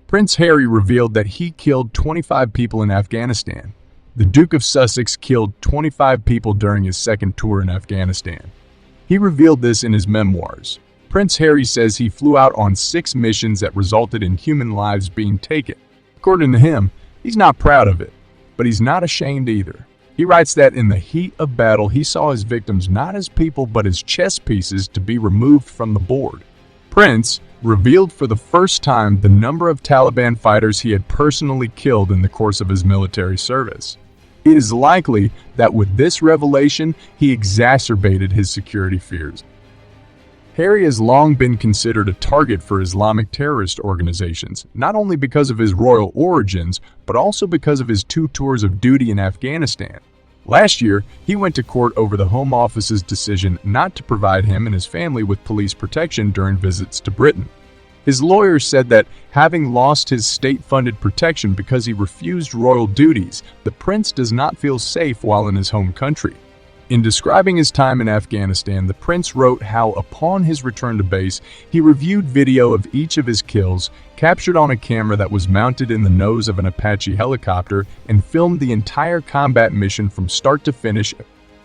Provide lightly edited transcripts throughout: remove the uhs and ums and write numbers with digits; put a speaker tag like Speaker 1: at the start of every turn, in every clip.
Speaker 1: Prince Harry revealed that he killed 25 people in Afghanistan. The Duke of Sussex killed 25 people during his second tour in Afghanistan. He revealed this in his memoirs. Prince Harry says he flew out on 6 missions that resulted in human lives being taken. According to him, he's not proud of it, but he's not ashamed either. He writes that in the heat of battle, he saw his victims not as people but as chess pieces to be removed from the board. Prince revealed for the first time the number of Taliban fighters he had personally killed in the course of his military service. It is likely that with this revelation, he exacerbated his security fears. Harry has long been considered a target for Islamic terrorist organizations, not only because of his royal origins, but also because of his 2 tours of duty in Afghanistan. Last year, he went to court over the Home Office's decision not to provide him and his family with police protection during visits to Britain. His lawyers said that, having lost his state-funded protection because he refused royal duties, the prince does not feel safe while in his home country. In describing his time in Afghanistan, the prince wrote how, upon his return to base, he reviewed video of each of his kills, captured on a camera that was mounted in the nose of an Apache helicopter, and filmed the entire combat mission from start to finish.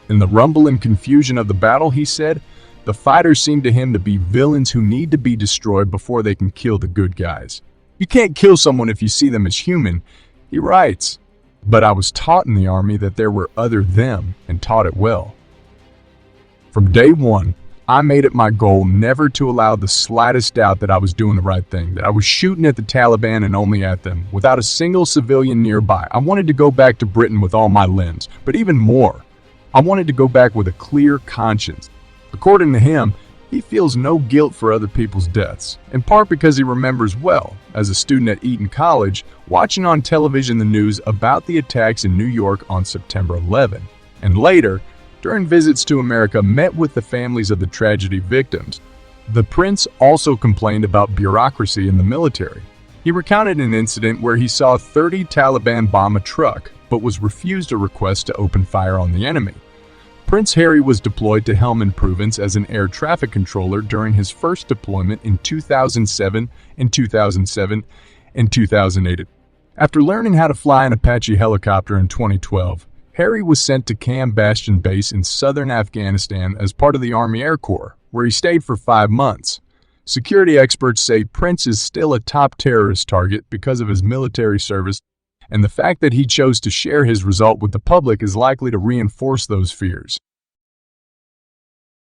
Speaker 1: In the rumble and confusion of the battle, he said, the fighters seemed to him to be villains who need to be destroyed before they can kill the good guys. You can't kill someone if you see them as human, he writes. But I was taught in the army that there were other them, and taught it well. From day one, I made it my goal never to allow the slightest doubt that I was doing the right thing, that I was shooting at the Taliban and only at them, without a single civilian nearby. I wanted to go back to Britain with all my limbs, but even more, I wanted to go back with a clear conscience. According to him, he feels no guilt for other people's deaths, in part because he remembers well, as a student at Eton College, watching on television the news about the attacks in New York on September 11, and later, during visits to America, met with the families of the tragedy victims. The prince also complained about bureaucracy in the military. He recounted an incident where he saw 30 Taliban bomb a truck, but was refused a request to open fire on the enemy. Prince Harry was deployed to Helmand Province as an air traffic controller during his first deployment in 2007 and 2008. After learning how to fly an Apache helicopter in 2012, Harry was sent to Camp Bastion Base in southern Afghanistan as part of the Army Air Corps, where he stayed for 5 months. Security experts say Prince is still a top terrorist target because of his military service, and the fact that he chose to share his result with the public is likely to reinforce those fears.